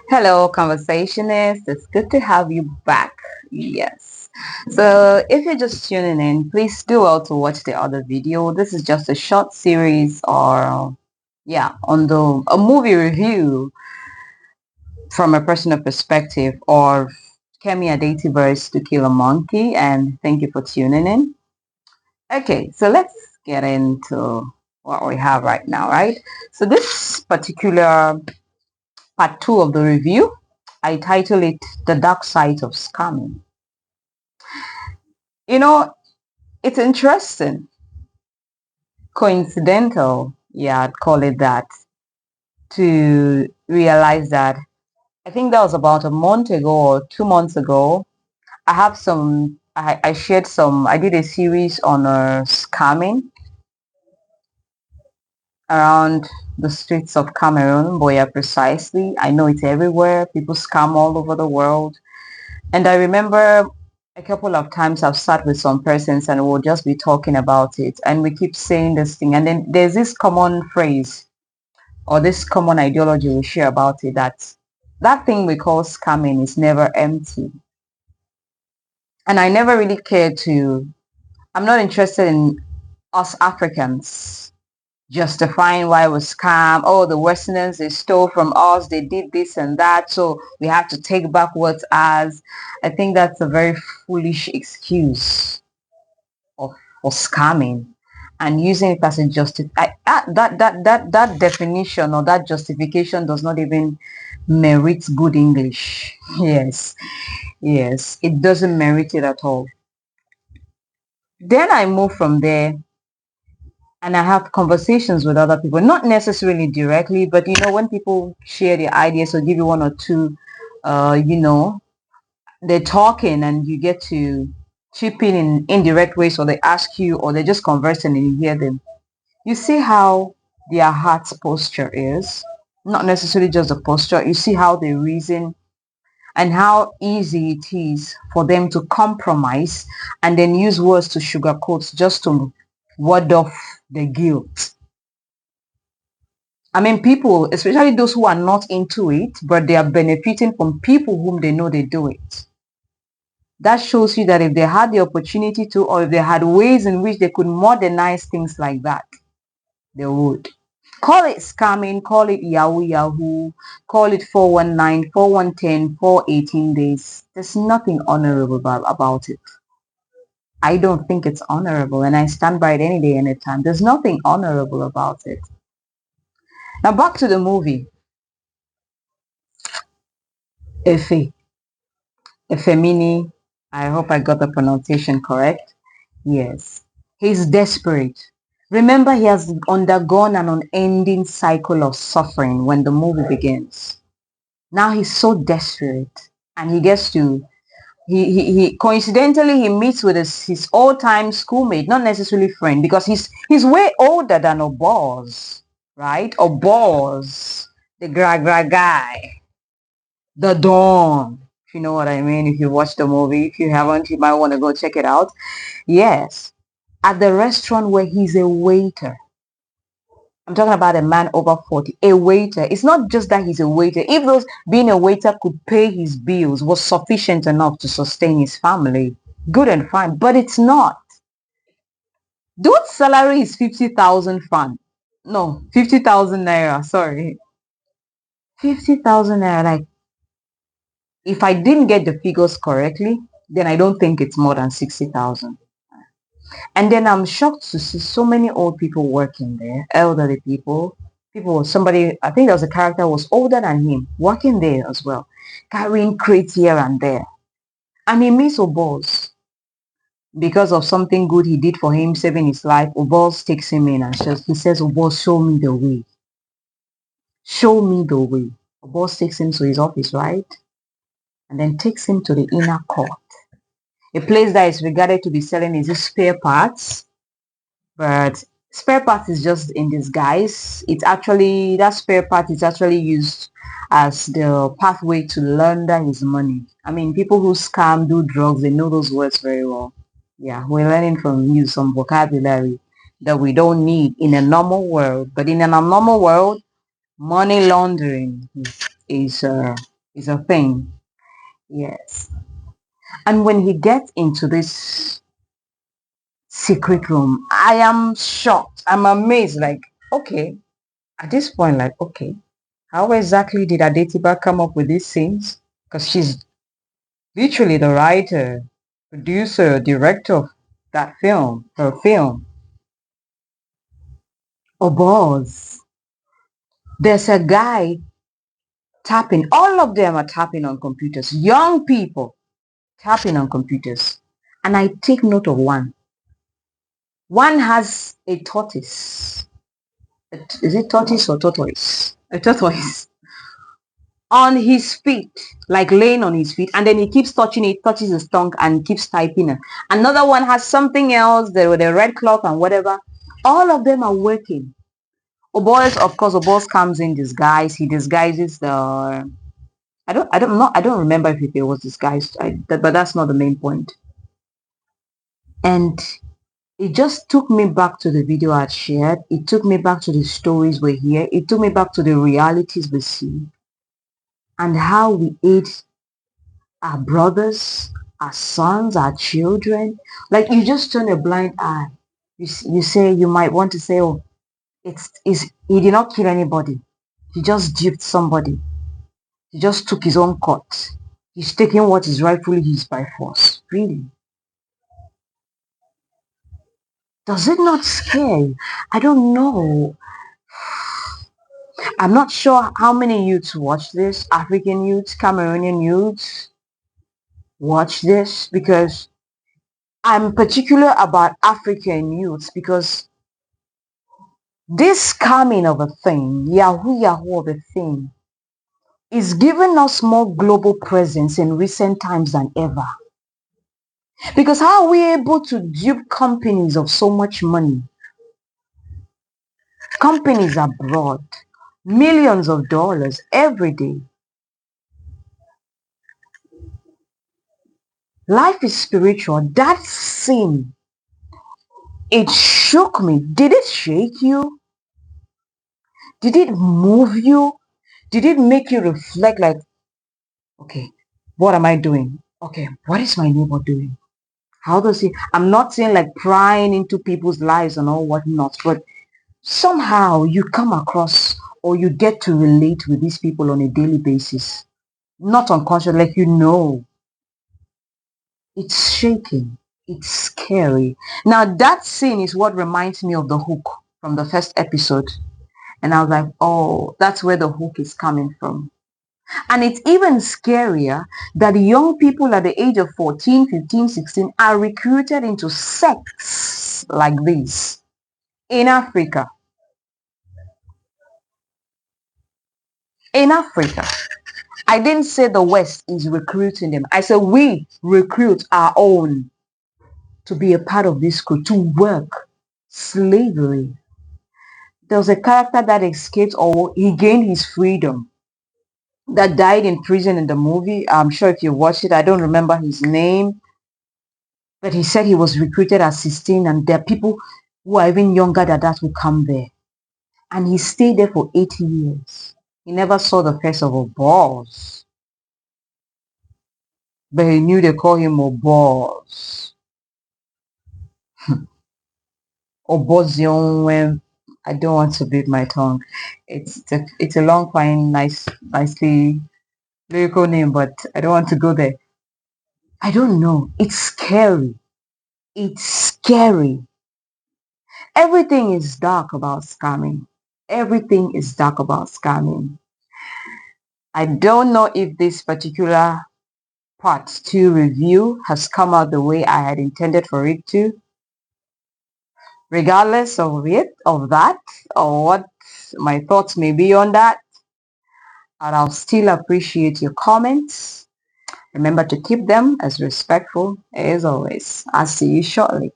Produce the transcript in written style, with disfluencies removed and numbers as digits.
Hello, conversationist. It's good to have you back. Yes. So, if you're just tuning in, please do well to watch the other video. This is just a short series or, yeah, on a movie review from a personal perspective or Kemi Adetiverse To Kill a Monkey. And thank you for tuning in. Okay, so let's get into what we have right now, right? So this particular part two of the review, I title it The Dark Side of Scamming. You know, it's interesting, coincidental, yeah, I'd call it that, to realize that I think that was about a month ago or 2 months ago. I shared I did a series on scamming around the streets of Cameroon, Boya precisely. I know it's everywhere. People scam all over the world. And I remember a couple of times I've sat with some persons and we'll just be talking about it. And we keep saying this thing. And then there's this common phrase or this common ideology we share about it that thing we call scamming is never empty. And I never really cared I'm not interested in us Africans justifying why we scam. Oh, the Westerners, they stole from us, they did this and that, so we have to take back what's ours. I think that's a very foolish excuse of, for scamming and using it as a that definition or that justification does not even merit good English. Yes, yes, it doesn't merit it at all. Then I move from there and I have conversations with other people, not necessarily directly, but when people share their ideas or give you one or two, uh, you know, they're talking and you get to chip in indirect ways, or they ask you, or they're just conversing and you hear them. You see how their heart's posture is, not necessarily just the posture. You see how they reason and how easy it is for them to compromise and then use words to sugarcoat just to ward off the guilt. I mean, people, especially those who are not into it, but they are benefiting from people whom they know they do it. That shows you that if they had the opportunity to, or if they had ways in which they could modernize things like that, they would. Call it scamming, call it Yahoo Yahoo, call it 419, 4110, 418 days. There's nothing honorable about it. I don't think it's honorable, and I stand by it any day, any time. There's nothing honorable about it. Now back to the movie, Efe. Efemini. I hope I got the pronunciation correct. Yes. He's desperate. Remember, he has undergone an unending cycle of suffering when the movie begins. Now he's so desperate and he gets to he coincidentally he meets with his all-time schoolmate, not necessarily friend, because he's way older than Obos, right? Obos, the gra guy, the Dawn. If you know what I mean, if you watch the movie, if you haven't, you might want to go check it out. Yes, at the restaurant where he's a waiter. I'm talking about a man over 40, a waiter. It's not just that he's a waiter. If those being a waiter could pay his bills, was sufficient enough to sustain his family, good and fine, but it's not. Dude's salary is 50,000 franc. No, 50,000 naira, sorry. 50,000 naira, like, if I didn't get the figures correctly, then I don't think it's more than 60,000. And then I'm shocked to see so many old people working there, elderly people, somebody, I think there was a character who was older than him, working there as well, carrying crates here and there. And he meets Obos. Because of something good he did for him, saving his life, Obos takes him in and he says, Obos, show me the way. Show me the way. Obos takes him to his office, right? And then takes him to the inner court. A place that is regarded to be selling his spare parts, but spare parts is just in disguise. It's actually, that spare part is actually used as the pathway to launder his money. I mean, people who scam, do drugs, they know those words very well. Yeah, we're learning from you some vocabulary that we don't need in a normal world. But in an abnormal world, money laundering is is a thing. Yes. And when he gets into this secret room, I am shocked. I'm amazed. Like, okay, at this point, like, okay, how exactly did Adetiba come up with these scenes? Because she's literally the writer, producer, director of that film, her film. Oh, boss. There's a guy tapping. All of them are tapping on computers. Young people tapping on computers. And I take note of one. One has a tortoise. Is it tortoise or tortoise? A tortoise on his feet, like laying on his feet, and then he keeps touching it, touches his tongue, and keeps typing it. Another one has something else, the red cloth and whatever. All of them are working. Obos, of course, Obos comes in disguise. He disguises the. I don't remember if it was disguised, but that's not the main point. And it just took me back to the video I shared. It took me back to the stories we hear. It took me back to the realities we see and how we aid our brothers, our sons, our children. Like you just turn a blind eye. You say, you might want to say, oh, he did not kill anybody. He just duped somebody. He just took his own cut. He's taking what is rightfully his by force. Really? Does it not scare you? I don't know. I'm not sure how many youths watch this. African youths, Cameroonian youths watch this because I'm particular about African youths because this coming of a thing, Yahoo of a thing, is giving us more global presence in recent times than ever. Because how are we able to dupe companies of so much money? Companies abroad, millions of dollars every day. Life is spiritual. That scene, it shook me. Did it shake you? Did it move you? Did it make you reflect like, okay, what am I doing? Okay, what is my neighbor doing? How does he? I'm not saying like prying into people's lives and all whatnot, but somehow you come across or you get to relate with these people on a daily basis. Not unconscious, like you know. It's shaking. It's scary. Now that scene is what reminds me of the hook from the first episode. And I was like, oh, that's where the hook is coming from. And it's even scarier that the young people at the age of 14, 15, 16 are recruited into sects like this in Africa. In Africa. I didn't say the West is recruiting them. I said we recruit our own to be a part of this crew, to work. Slavery. There was a character that escaped or he gained his freedom that died in prison in the movie. I'm sure if you watch it, I don't remember his name. But he said he was recruited at 16 and there are people who are even younger than that who come there. And he stayed there for 80 years. He never saw the face of a boss. But he knew they call him a boss. Obozion. I don't want to beat my tongue. It's a long, fine, nicely lyrical name, but I don't want to go there. I don't know. It's scary. It's scary. Everything is dark about scamming. Everything is dark about scamming. I don't know if this particular part 2 review has come out the way I had intended for it to. Regardless of that, or what my thoughts may be on that, and I'll still appreciate your comments. Remember to keep them as respectful as always. I'll see you shortly.